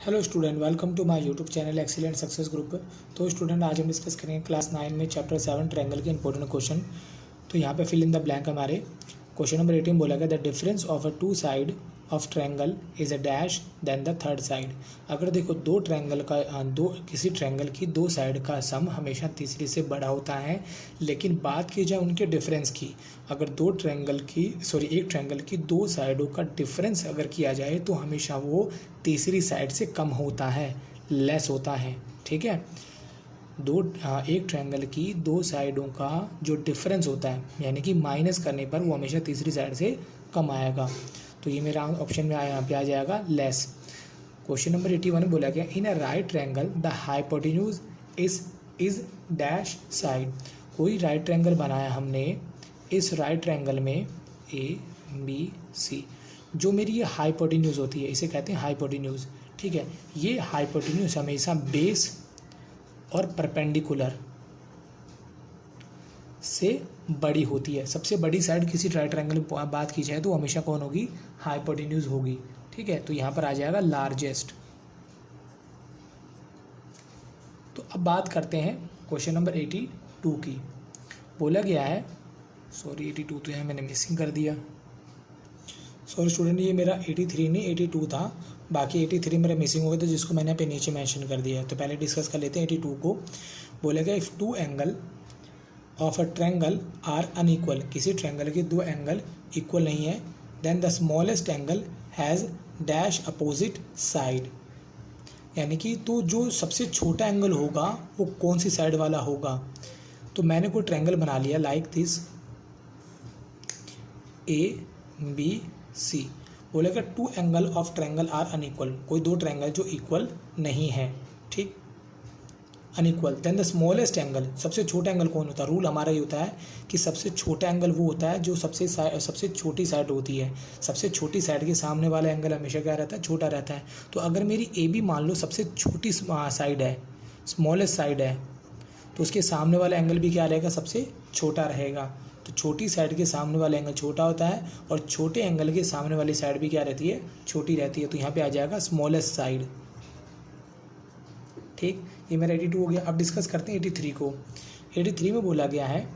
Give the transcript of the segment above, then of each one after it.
Hello student, welcome to my YouTube channel excellent success group. तो student, आज हम discuss करेंगे क्लास 9 में चैप्टर 7 ट्रायंगल के इंपॉर्टेंट क्वेश्चन। तो यहाँ पे फिल इन द ब्लैंक हमारे क्वेश्चन नंबर 18 बोला गया the difference of a two side of triangle is a dash than the third side. अगर देखो किसी ट्रायंगल की दो साइड का सम हमेशा तीसरी से बड़ा होता है, लेकिन बात की जाए उनके डिफरेंस की, अगर एक ट्रायंगल की दो साइडों का डिफरेंस अगर किया जाए तो हमेशा वो तीसरी साइड से कम होता है, लेस होता है। ठीक है, एक ट्रायंगल की दो साइडों का जो डिफरेंस होता है, यानी कि माइनस करने पर वो हमेशा तीसरी साइड से कम आएगा। तो ये मेरा ऑप्शन में यहाँ पे आ जाएगा लेस। क्वेश्चन नंबर 81 में बोला गया in a right triangle the hypotenuse is dash side. कोई राइट ट्रायंगल बनाया हमने, इस राइट ट्रायंगल में ABC, जो मेरी ये हाइपोटेन्यूज होती है इसे कहते हैं हाइपोटेन्यूज। ठीक है, ये हाइपोटेन्यूज हमेशा बेस और परपेंडिकुलर से बड़ी होती है। सबसे बड़ी साइड किसी राइट ट्रायंगल में बात की जाए तो हमेशा कौन होगी? हाइपोटेन्यूज होगी। ठीक है, तो यहाँ पर आ जाएगा लार्जेस्ट। तो अब बात करते हैं क्वेश्चन नंबर 82 की। बोला गया है, 82 तो यहाँ मैंने मिसिंग कर दिया। स्टूडेंट, ये मेरा 83 नहीं 82 था, बाकी 83 मेरा मिसिंग हो गया था, जिसको मैंने पे नीचे मेंशन कर दिया है। तो पहले डिस्कस कर लेते हैं 82 को। बोला गया if two angle of a triangle are unequal, किसी ट्रायंगल के दो एंगल इक्वल नहीं है, then the smallest angle has dash opposite side. यानी कि तो जो सबसे छोटा एंगल होगा वो कौन सी साइड वाला होगा? तो मैंने कोई ट्रायंगल बना लिया लाइक दिस ABC। बोलेगा two angle of triangle are unequal, कोई दो ट्रायंगल जो इक्वल नहीं है, ठीक, unequal. Then the smallest angle, सबसे छोटा एंगल कौन होता है? रूल हमारा ये होता है कि सबसे छोटा एंगल वो होता है जो सबसे छोटी साइड होती है। सबसे छोटी साइड के सामने वाला एंगल हमेशा क्या रहता है? छोटा रहता है। तो अगर मेरी AB मान लो सबसे छोटी साइड है, स्मॉलेस्ट साइड है, तो उसके सामने वाला एंगल भी क्या रहेगा? सबसे छोटा रहेगा। तो छोटी साइड के सामने वाला एंगल छोटा होता है और छोटे एंगल के सामने वाली साइड भी क्या रहती है? छोटी रहती है। तो यहाँ पे आ जाएगा स्मॉलेस्ट साइड। ठीक, ये मेरा 82 हो गया। अब डिस्कस करते हैं 83 को। 83 में बोला गया है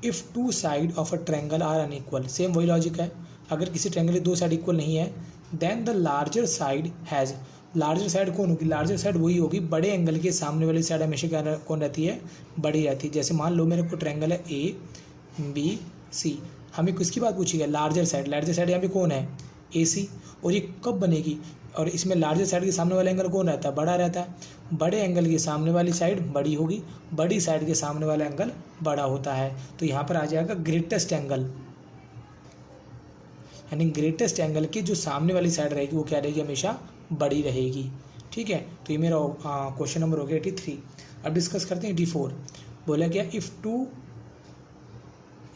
if two side of a triangle are unequal, same वही लॉजिक है। अगर किसी ट्रायंगल की दो साइड इक्वल नहीं है, then the larger side has, larger side कौन होगी? लार्जर साइड वही होगी, बड़े एंगल के सामने वाली साइड हमेशा क्या कौन रहती है? बड़ी रहती है। जैसे मान लो मेरे को ट्रायंगल है ABC, हमें किसकी बात पूछी है? Larger side. लार्जर साइड यहाँ पे कौन है? AC। और ये कब बनेगी? और इसमें लार्जर साइड के सामने वाला एंगल कौन रहता है? बड़ा रहता है। बड़े एंगल के सामने वाली साइड बड़ी होगी, बड़ी साइड के सामने वाला एंगल बड़ा होता है। तो यहाँ पर आ जाएगा ग्रेटेस्ट एंगल, यानी ग्रेटेस्ट एंगल की जो सामने वाली साइड रहेगी वो क्या रहेगी? हमेशा बड़ी रहेगी। ठीक है, तो ये मेरा क्वेश्चन नंबर हो गया 83। अब डिस्कस करते हैं 84। बोला गया इफ़ टू,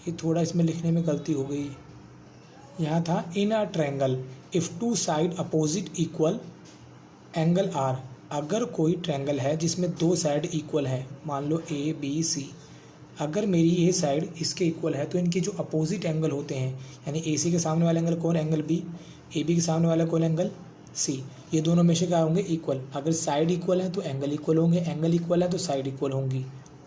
ये थोड़ा इसमें लिखने में गलती हो गई, यहाँ था in a triangle if two side opposite equal angle are. अगर कोई ट्रायंगल है जिसमें दो साइड इक्वल है, मान लो ABC, अगर मेरी ये साइड इसके इक्वल है तो इनके जो अपोजिट एंगल होते हैं, यानी AC के सामने वाला एंगल कौन? Angle B। AB के सामने वाला कौन? Angle C। ये दोनों में से क्या होंगे? इक्वल। अगर साइड इक्वल है तो एंगल इक्वल होंगे, एंगल इक्वल है तो साइड इक्वल होंगी।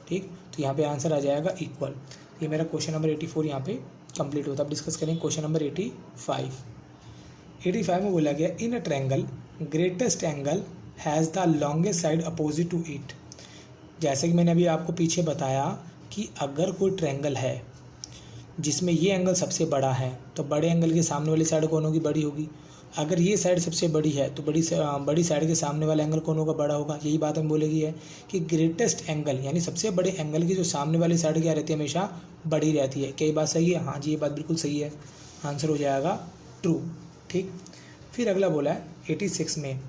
ठीक, तो यहाँ पे आंसर आ जाएगा इक्वल। ये मेरा क्वेश्चन नंबर 84 यहाँ पे कंप्लीट होता है। अब डिस्कस करेंगे क्वेश्चन नंबर 85। 85 में बोला गया in a triangle greatest angle has the longest side opposite to it. जैसे कि मैंने अभी आपको पीछे बताया कि अगर कोई ट्रायंगल है जिसमें ये एंगल सबसे बड़ा है तो बड़े एंगल के सामने वाली साइड कौन होगी? बड़ी होगी। अगर ये साइड सबसे बड़ी है तो बड़ी साइड के सामने वाला एंगल कौन होगा? बड़ा होगा। यही बात हम बोलेगी है कि ग्रेटेस्ट एंगल यानी सबसे बड़े एंगल की जो सामने वाली साइड क्या रहती है? हमेशा बड़ी रहती है। क्या ये बात सही है? हाँ जी, ये बात बिल्कुल सही है। आंसर हो जाएगा ट्रू। ठीक, फिर अगला बोला है 86 में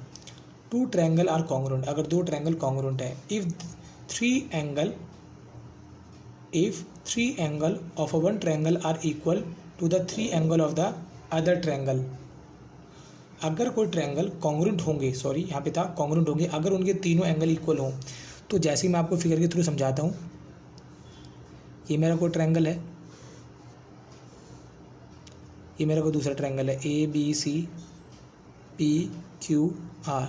टू ट्रायंगल आर कॉन्ग्रुएंट। अगर दो ट्रायंगल कॉन्ग्रुएंट है, if three angle of one triangle are equal to the three angle of the other triangle. अगर कोई ट्रायंगल कॉन्ग्रुएंट होंगे, यहाँ पे था कॉन्ग्रुएंट होंगे, अगर उनके तीनों एंगल इक्वल हों, तो जैसे मैं आपको फिगर के थ्रू समझाता हूँ। ये मेरा कोई ट्रायंगल है, ये मेरा कोई दूसरा ट्रायंगल है ABC PQR।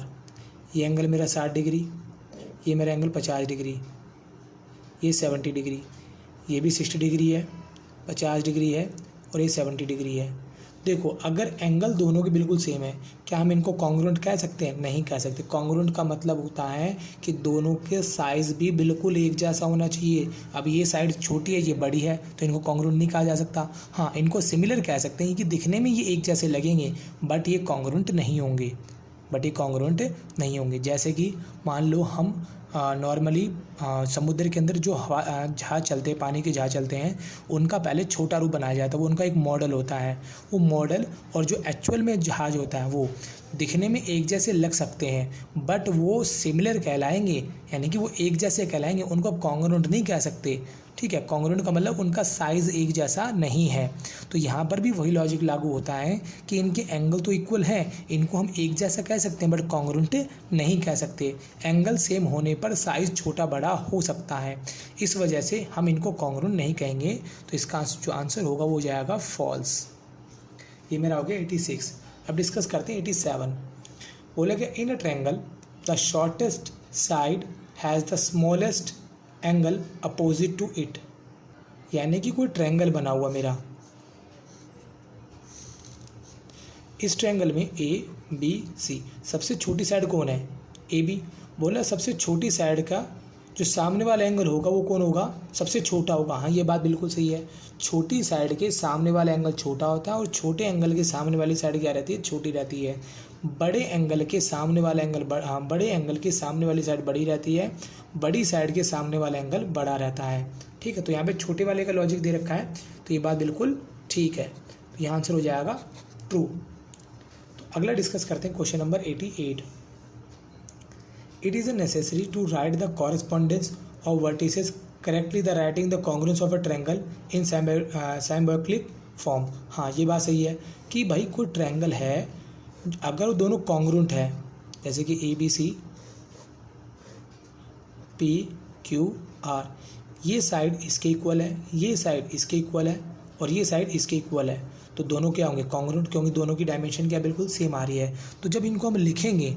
ये एंगल मेरा 60 डिग्री, ये मेरा एंगल 50 डिग्री, ये 70 डिग्री, ये भी 60 डिग्री है, 50 डिग्री है और ये 70 डिग्री है। देखो अगर एंगल दोनों के बिल्कुल सेम है, क्या हम इनको कॉन्ग्रुएंट कह सकते हैं? नहीं कह सकते। कॉन्ग्रुएंट का मतलब होता है कि दोनों के साइज़ भी बिल्कुल एक जैसा होना चाहिए। अब ये साइड छोटी है, ये बड़ी है, तो इनको कॉन्ग्रुएंट नहीं कहा जा सकता। हाँ, इनको सिमिलर कह सकते हैं कि दिखने में ये एक जैसे लगेंगे, बट ये कॉन्ग्रुएंट नहीं होंगे। जैसे कि मान लो हम नॉर्मली समुद्र के अंदर जो हवा जहाज़ चलते हैं, पानी के जहाज़ चलते हैं, उनका पहले छोटा रूप बनाया जाता है, वो उनका एक मॉडल होता है। वो मॉडल और जो एक्चुअल में जहाज़ होता है वो दिखने में एक जैसे लग सकते हैं, बट वो सिमिलर कहलाएंगे, यानी कि वो एक जैसे कहलाएंगे, उनको आप कॉन्ग्रुएंट नहीं कह सकते। ठीक है, कॉन्ग्रुएंट का मतलब उनका साइज़ एक जैसा नहीं है। तो यहाँ पर भी वही लॉजिक लागू होता है कि इनके एंगल तो इक्वल हैं, इनको हम एक जैसा कह सकते हैं, बट कॉन्ग्रुएंट नहीं कह सकते। एंगल सेम होने पर साइज़ छोटा बड़ा हो सकता है, इस वजह से हम इनको कॉन्ग्रुएंट नहीं कहेंगे। तो इसका जो आंसर होगा वो हो जाएगा फॉल्स। ये मेरा हो गया 86। अब डिस्कस करते हैं 87। बोला कि in a triangle the shortest side has the smallest angle opposite to it. यानी कि कोई ट्रायंगल बना हुआ मेरा, इस ट्रायंगल में ए बी सी, सबसे छोटी साइड कौन है? A B. बोला सबसे छोटी साइड का जो सामने वाला एंगल होगा वो कौन होगा? सबसे छोटा होगा। हाँ, ये बात बिल्कुल सही है। छोटी साइड के सामने वाला एंगल छोटा होता है और छोटे एंगल के सामने वाली साइड क्या रहती है? छोटी रहती है। बड़े एंगल के सामने वाला एंगल बड़े एंगल के सामने वाली साइड बड़ी रहती है, बड़ी साइड के सामने वाला एंगल बड़ा रहता है। ठीक है, तो यहाँ पे छोटे वाले का लॉजिक दे रखा है, तो ये बात बिल्कुल ठीक है। तो यहाँ आंसर हो जाएगा ट्रू। तो अगला डिस्कस करते हैं question number 88। It is necessary to write the correspondence of vertices correctly the writing the congruence of a triangle in symbolic form। हाँ, ये बात सही है कि भाई कोई ट्रायंगल है, अगर वो दोनों कॉन्ग्रुएंट है, जैसे कि A B C P Q R, ये साइड इसके इक्वल है, ये साइड इसके इक्वल है और ये साइड इसके इक्वल है, तो दोनों क्या होंगे? कॉन्ग्रुएंट, क्योंकि दोनों की डायमेंशन क्या बिल्कुल सेम आ रही है। तो जब इनको हम लिखेंगे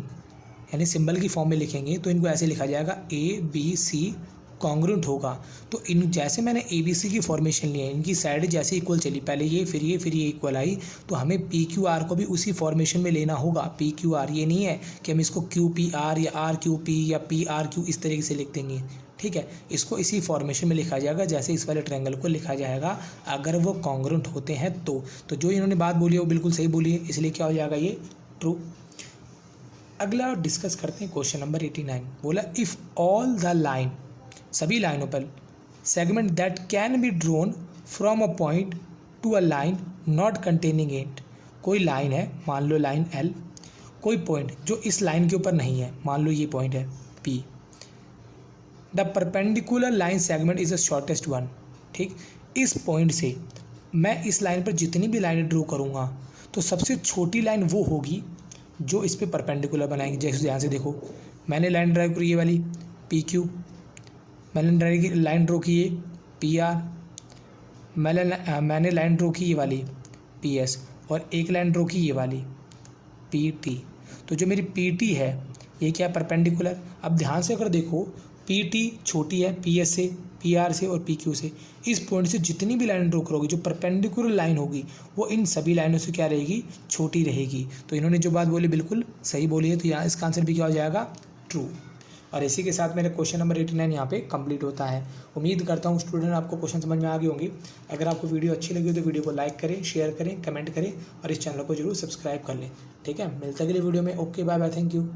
यानी सिंबल की फॉर्म में लिखेंगे तो इनको ऐसे लिखा जाएगा ए बी सी कॉन्ग्रुएंट होगा। तो इन जैसे मैंने ए बी सी की फॉर्मेशन ली है, इनकी साइड जैसे इक्वल चली, पहले ये फिर ये इक्वल आई, तो हमें पी क्यू आर को भी उसी फॉर्मेशन में लेना होगा। पी क्यू आर, ये नहीं है कि हम इसको क्यू पी आर या आर क्यू पी या पी आर क्यू इस तरीके से लिख देंगे। ठीक है, इसको इसी फॉर्मेशन में लिखा जाएगा जैसे इस वाले ट्रायंगल को लिखा जाएगा, अगर वो कॉन्ग्रुएंट होते हैं तो जो इन्होंने बात बोली है वो बिल्कुल सही बोली है, इसलिए क्या हो जाएगा? ये ट्रू। अगला डिस्कस करते हैं क्वेश्चन नंबर 89। बोला इफ़ ऑल द लाइन, सभी लाइनों पर, segment that can be drawn from a point to a line not containing it. कोई लाइन है, मान लो लाइन एल, कोई पॉइंट जो इस लाइन के ऊपर नहीं है, मान लो ये पॉइंट है P, the perpendicular line segment is the shortest one. ठीक, इस पॉइंट से मैं इस लाइन पर जितनी भी लाइनें ड्रॉ करूँगा तो सबसे छोटी लाइन वो होगी जो इस पे परपेंडिकुलर बनाएंगे। जैसे ध्यान से देखो, मैंने लाइन ड्राइव करी ये वाली पी क्यू, मैंने लाइन ड्रॉ की ये पी आर, मैंने लाइन ड्रॉ की ये वाली पी एस, और एक लाइन ड्रॉ की ये वाली पी टी। तो जो मेरी पी टी है ये क्या? परपेंडिकुलर। अब ध्यान से अगर देखो, पी टी छोटी है पी एस से, पी आर से और पी क्यू से। इस पॉइंट से जितनी भी लाइन ड्रॉ करोगे, जो परपेंडिकुलर लाइन होगी वो इन सभी लाइनों से क्या रहेगी? छोटी रहेगी। तो इन्होंने जो बात बोली बिल्कुल सही बोली है, तो यहाँ इसका आंसर भी क्या हो जाएगा? ट्रू। और इसी के साथ मेरा क्वेश्चन नंबर 89 यहाँ पे कंप्लीट होता है। उम्मीद करता हूँ स्टूडेंट आपको क्वेश्चन समझ में आ गए होंगे। अगर आपको वीडियो अच्छी लगी हो तो वीडियो को लाइक करें, शेयर करें, कमेंट करें और इस चैनल को जरूर सब्सक्राइब कर लें। ठीक है, मिलते अगले वीडियो में। Okay, bye bye, thank you.